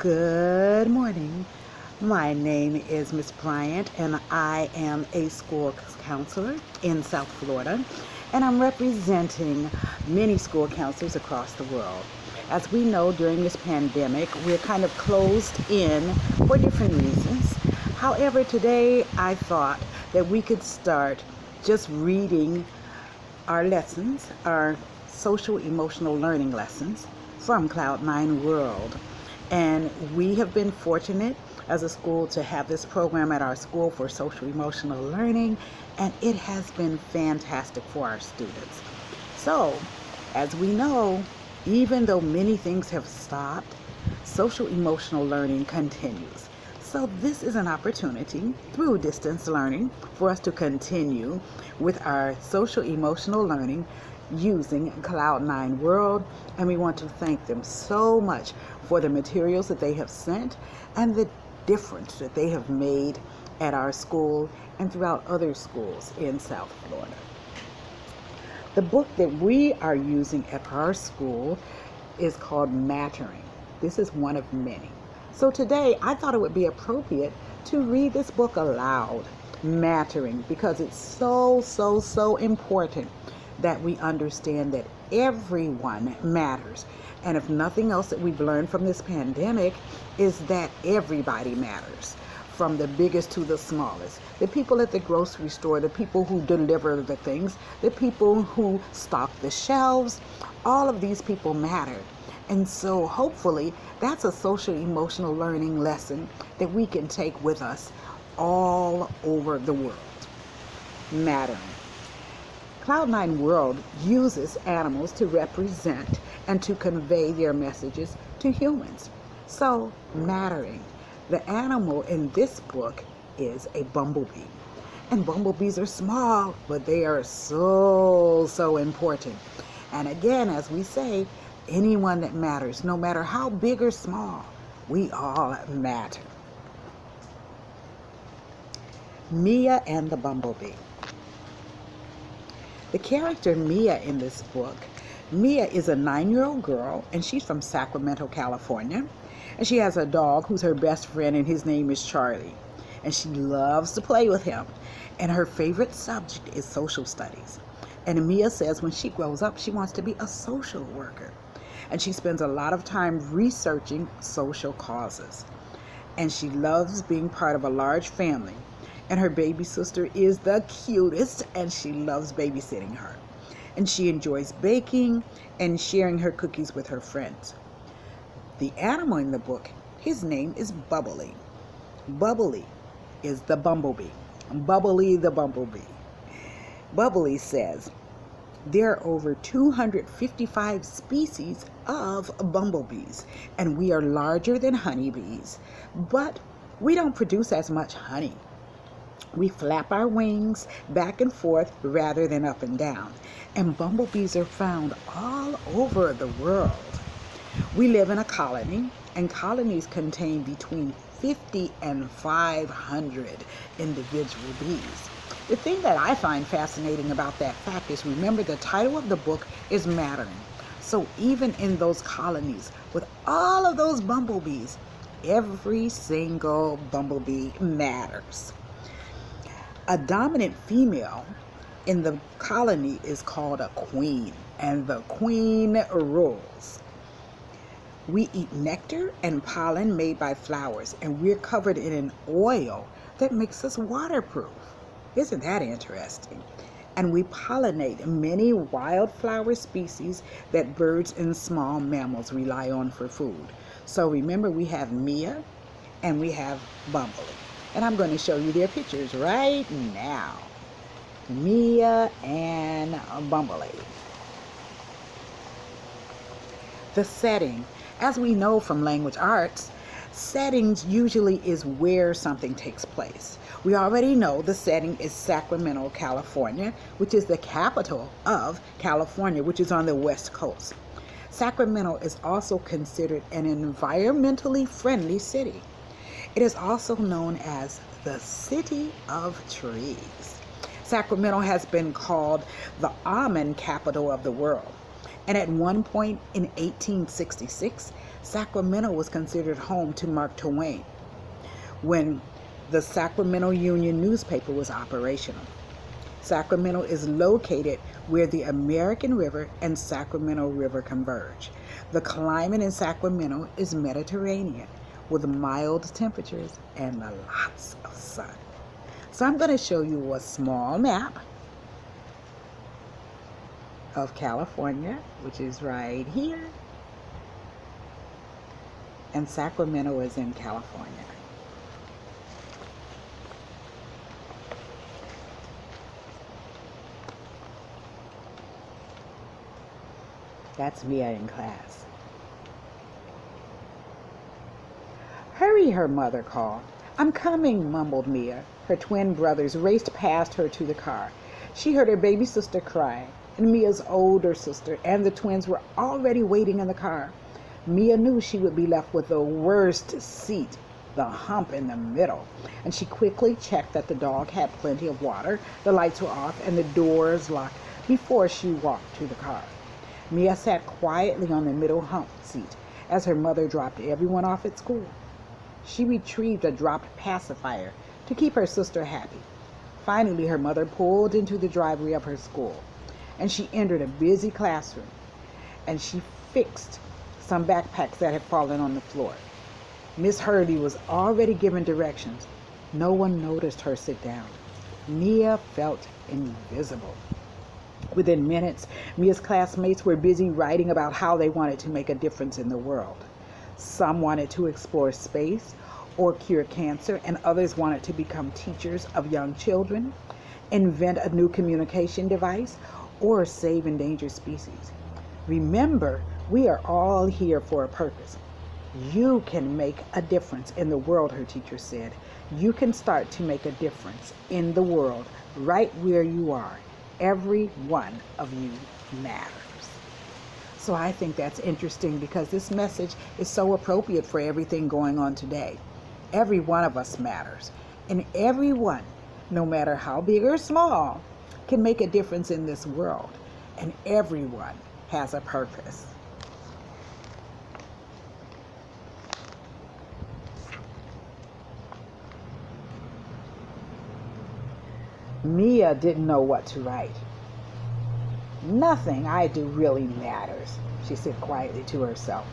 Good morning. My name is Miss Bryant, and I am a school counselor in South Florida, and I'm representing many school counselors across the world. As we know, during this pandemic, we're kind of closed in for different reasons. However, today I thought that we could start just reading our lessons, our social emotional learning lessons from Cloud9World. And we have been fortunate as a school to have this program at our school for social emotional learning, and it has been fantastic for our students. So, as we know, even though many things have stopped, social emotional learning continues. So this is an opportunity through distance learning for us to continue with our social emotional learning using Cloud9World, and we want to thank them so much for the materials that they have sent and the difference that they have made at our school and throughout other schools in South Florida. The book that we are using at our school is called Mattering. This is one of many. So today I thought it would be appropriate to read this book aloud, Mattering, because it's so important that we understand that everyone matters. And if nothing else that we've learned from this pandemic is that everybody matters, from the biggest to the smallest. The people at the grocery store, the people who deliver the things, the people who stock the shelves, all of these people matter. And so hopefully that's a social emotional learning lesson that we can take with us all over the world. Mattering. Cloud9World uses animals to represent and to convey their messages to humans. So, mattering. The animal in this book is a bumblebee. And bumblebees are small, but they are so important. And again, as we say, anyone that matters, no matter how big or small, we all matter. Mia and the Bumblebee. The character Mia in this book, Mia is a 9-year-old girl, and she's from Sacramento, California. And she has a dog who's her best friend, and his name is Charlie. And she loves to play with him. And her favorite subject is social studies. And Mia says when she grows up, she wants to be a social worker. And she spends a lot of time researching social causes. And she loves being part of a large family. And her baby sister is the cutest, and she loves babysitting her. And she enjoys baking and sharing her cookies with her friends. The animal in the book, his name is Bubbly. Bubbly is the bumblebee. Bubbly the bumblebee. Bubbly says, there are over 255 species of bumblebees, and we are larger than honeybees, but we don't produce as much honey. We flap our wings back and forth rather than up and down, and bumblebees are found all over the world. We live in a colony, and colonies contain between 50 and 500 individual bees. The thing that I find fascinating about that fact is, remember, the title of the book is Mattering. So even in those colonies, with all of those bumblebees, every single bumblebee matters. A dominant female in the colony is called a queen, and the queen rules. We eat nectar and pollen made by flowers, and we're covered in an oil that makes us waterproof. Isn't that interesting? And we pollinate many wildflower species that birds and small mammals rely on for food. So remember, we have Mia and we have Bubbly. And I'm going to show you their pictures right now. Mia and Bubbly. The setting. As we know from language arts, settings usually is where something takes place. We already know the setting is Sacramento, California, which is the capital of California, which is on the West Coast. Sacramento is also considered an environmentally friendly city. It is also known as the City of Trees. Sacramento has been called the almond capital of the world. And at one point in 1866, Sacramento was considered home to Mark Twain when the Sacramento Union newspaper was operational. Sacramento is located where the American River and Sacramento River converge. The climate in Sacramento is Mediterranean with mild temperatures and lots of sun. So I'm going to show you a small map of California, which is right here. And Sacramento is in California. That's Mia in class. Hurry, her mother called. I'm coming, mumbled Mia. Her twin brothers raced past her to the car. She heard her baby sister cry, and Mia's older sister and the twins were already waiting in the car. Mia knew she would be left with the worst seat, the hump in the middle, and she quickly checked that the dog had plenty of water, the lights were off, and the doors locked before she walked to the car. Mia sat quietly on the middle hump seat as her mother dropped everyone off at school. She retrieved a dropped pacifier to keep her sister happy. Finally, her mother pulled into the driveway of her school, and she entered a busy classroom, and she fixed some backpacks that had fallen on the floor. Miss Hurley was already giving directions. No one noticed her sit down. Mia felt invisible. Within minutes, Mia's classmates were busy writing about how they wanted to make a difference in the world. Some wanted to explore space or cure cancer, and others wanted to become teachers of young children, invent a new communication device, or save endangered species. Remember, we are all here for a purpose. You can make a difference in the world, her teacher said. You can start to make a difference in the world right where you are. Every one of you matters. So I think that's interesting because this message is so appropriate for everything going on today. Every one of us matters. And everyone, no matter how big or small, can make a difference in this world. And everyone has a purpose. Mia didn't know what to write. Nothing I do really matters, she said quietly to herself.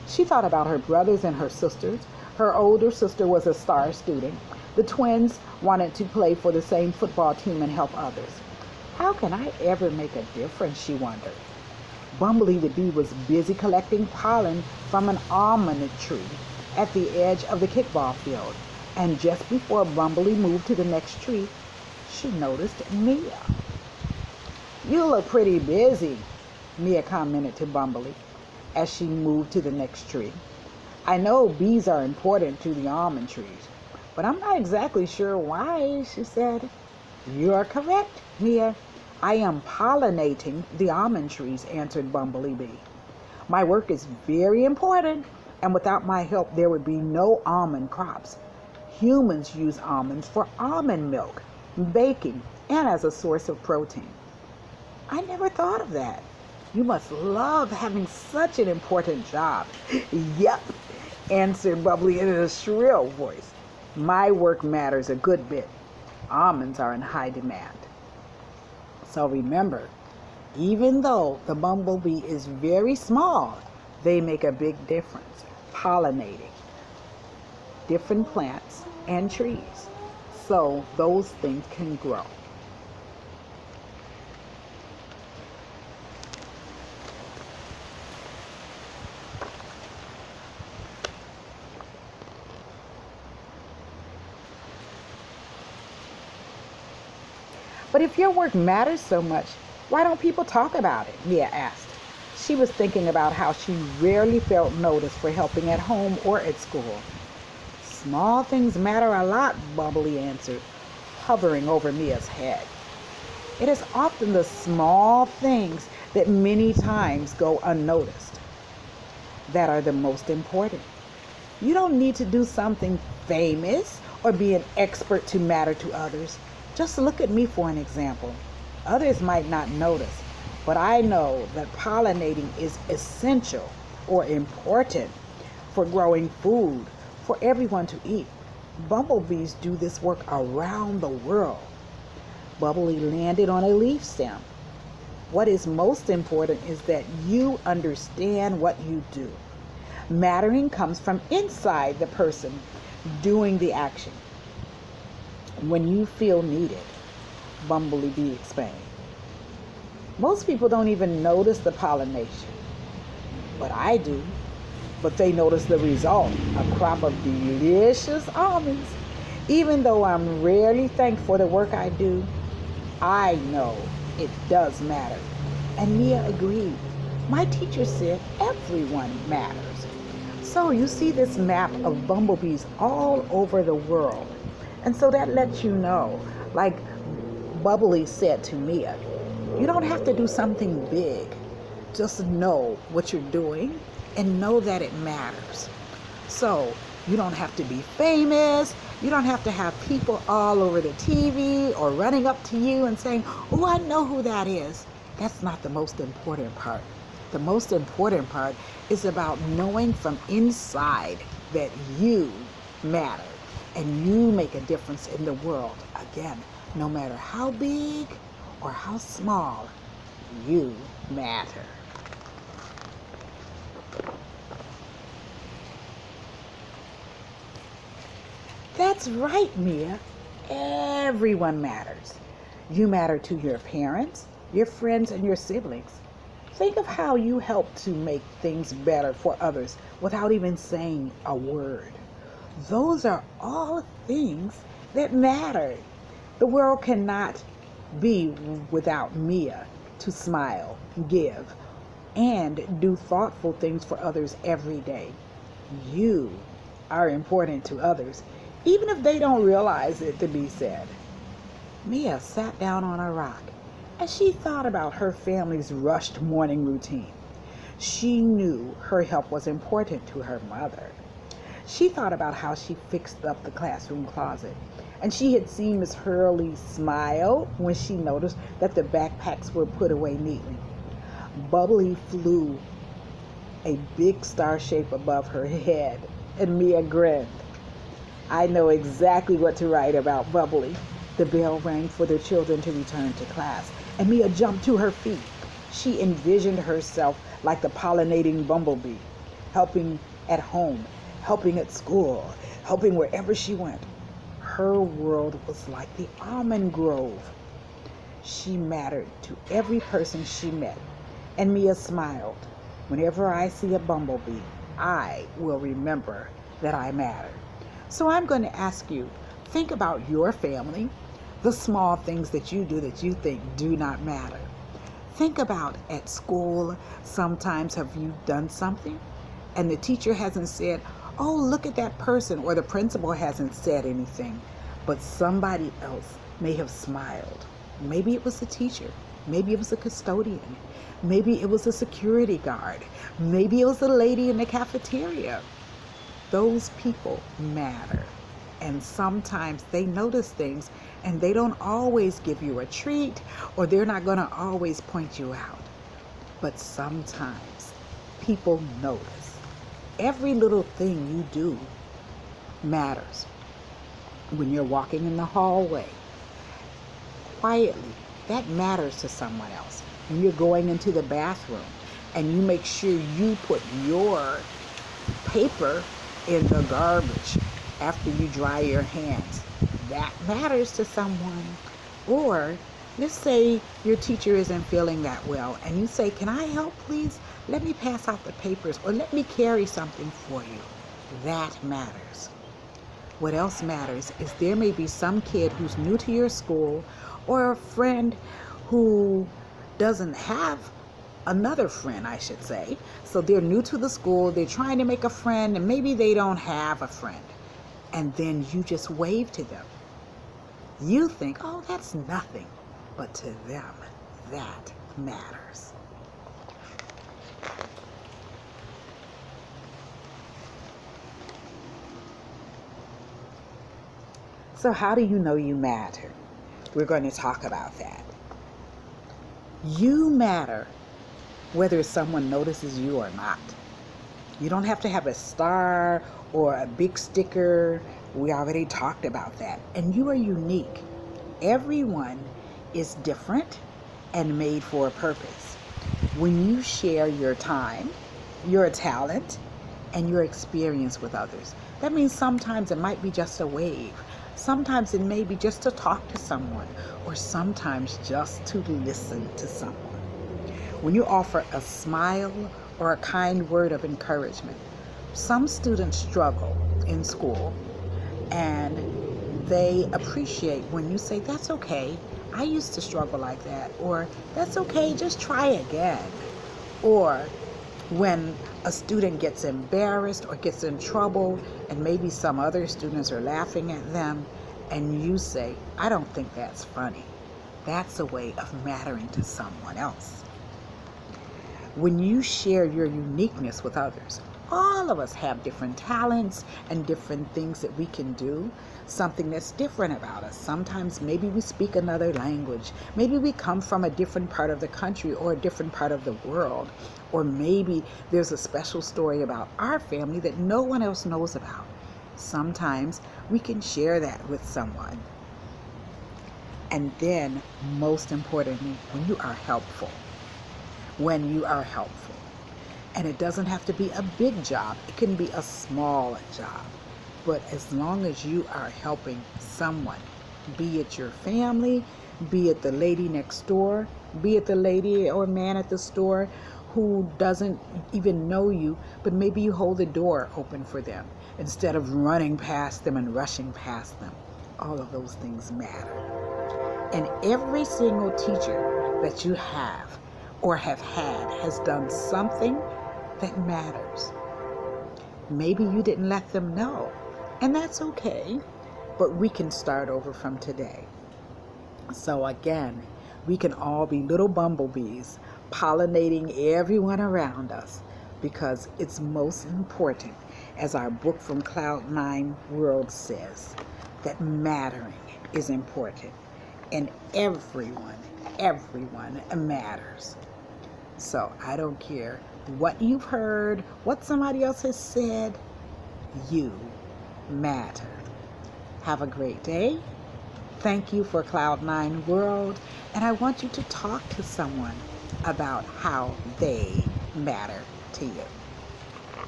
She thought about her brothers and her sisters. Her older sister was a star student. The twins wanted to play for the same football team and help others. How can I ever make a difference, she wondered. Bumblebee the bee was busy collecting pollen from an almond tree at the edge of the kickball field. And just before Bumblebee moved to the next tree, she noticed Mia. You look pretty busy, Mia commented to Bumblebee as she moved to the next tree. I know bees are important to the almond trees, but I'm not exactly sure why, she said. You're correct, Mia. I am pollinating the almond trees, answered Bumblebee. My work is very important, and without my help there would be no almond crops. Humans use almonds for almond milk, baking, and as a source of protein. I never thought of that. You must love having such an important job. Yep, answered Bubbly in a shrill voice. My work matters a good bit. Almonds are in high demand. So remember, even though the bumblebee is very small, they make a big difference, pollinating different plants and trees, so those things can grow. But if your work matters so much, why don't people talk about it? Mia asked. She was thinking about how she rarely felt noticed for helping at home or at school. Small things matter a lot, Bubbly answered, hovering over Mia's head. It is often the small things that many times go unnoticed that are the most important. You don't need to do something famous or be an expert to matter to others. Just look at me for an example. Others might not notice, but I know that pollinating is essential or important for growing food for everyone to eat. Bumblebees do this work around the world. Bubbly landed on a leaf stem. What is most important is that you understand what you do. Mattering comes from inside the person doing the action. When you feel needed, Bumblebee explained. Most people don't even notice the pollination, but I do. But they notice the result, a crop of delicious almonds. Even though I'm rarely thanked for the work I do, I know it does matter. And Mia agreed. My teacher said everyone matters. So you see this map of bumblebees all over the world. And so that lets you know, like Bubbly said to Mia, you don't have to do something big. Just know what you're doing and know that it matters. So you don't have to be famous. You don't have to have people all over the TV or running up to you and saying, oh, I know who that is. That's not the most important part. The most important part is about knowing from inside that you matter and you make a difference in the world. Again, no matter how big or how small, you matter. That's right, Mia. Everyone matters. You matter to your parents, your friends, and your siblings. Think of how you help to make things better for others without even saying a word. Those are all things that matter. The world cannot be without Mia to smile, give, and do thoughtful things for others every day. You are important to others, even if they don't realize it to be said. Mia sat down on a rock and she thought about her family's rushed morning routine. She knew her help was important to her mother. She thought about how she fixed up the classroom closet, and she had seen Miss Hurley smile when she noticed that the backpacks were put away neatly. Bubbly flew a big star shape above her head, and Mia grinned. I know exactly what to write about Bubbly. The bell rang for the children to return to class, and Mia jumped to her feet. She envisioned herself like the pollinating bumblebee, helping at home, helping at school, helping wherever she went. Her world was like the almond grove. She mattered to every person she met, and Mia smiled. Whenever I see a bumblebee, I will remember that I matter. So I'm going to ask you, think about your family, the small things that you do that you think do not matter. Think about at school, sometimes have you done something and the teacher hasn't said, oh, look at that person, or the principal hasn't said anything, but somebody else may have smiled. Maybe it was the teacher. Maybe it was a custodian. Maybe it was a security guard. Maybe it was the lady in the cafeteria. Those people matter. And sometimes they notice things and they don't always give you a treat, or they're not going to always point you out. But sometimes people notice. Every little thing you do matters. When you're walking in the hallway, quietly, that matters to someone else. When you're going into the bathroom and you make sure you put your paper in the garbage after you dry your hands, that matters to someone. Or let's say your teacher isn't feeling that well and you say, can I help please? Let me pass out the papers, or let me carry something for you. That matters. What else matters is there may be some kid who's new to your school, or a friend who doesn't have another friend, I should say. So they're new to the school, they're trying to make a friend, and maybe they don't have a friend. And then you just wave to them. You think, oh, that's nothing. But to them, that matters. So how do you know you matter? We're going to talk about that. You matter whether someone notices you or not. You don't have to have a star or a big sticker. We already talked about that. And you are unique. Everyone is different and made for a purpose. When you share your time, your talent, and your experience with others, that means sometimes it might be just a wave. Sometimes it may be just to talk to someone, or sometimes just to listen to someone. When you offer a smile or a kind word of encouragement, some students struggle in school and they appreciate when you say, "That's okay. I used to struggle like that," or "That's okay, just try again." Or when a student gets embarrassed or gets in trouble and maybe some other students are laughing at them and you say, "I don't think that's funny." That's a way of mattering to someone else. When you share your uniqueness with others, all of us have different talents and different things that we can do, something that's different about us. Sometimes maybe we speak another language. Maybe we come from a different part of the country or a different part of the world. Or maybe there's a special story about our family that no one else knows about. Sometimes we can share that with someone. And then, most importantly, when you are helpful. When you are helpful. And it doesn't have to be a big job. It can be a small job. But as long as you are helping someone, be it your family, be it the lady next door, be it the lady or man at the store who doesn't even know you, but maybe you hold the door open for them instead of running past them and rushing past them. All of those things matter. And every single teacher that you have or have had has done something that matters. Maybe you didn't let them know, and that's okay, but we can start over from today. So again, we can all be little bumblebees pollinating everyone around us, because it's most important, as our book from Cloud9World says, that mattering is important, and everyone matters. So I don't care what you've heard, what somebody else has said, you matter. Have a great day. Thank you for Cloud9World, and I want you to talk to someone about how they matter to you.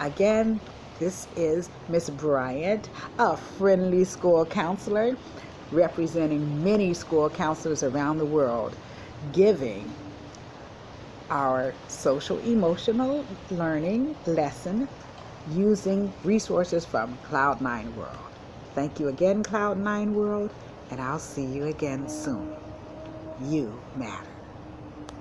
Again, this is Miss Bryant, a friendly school counselor representing many school counselors around the world, giving our social emotional learning lesson using resources from Cloud9World. Thank you again, Cloud9World, and I'll see you again soon. You matter.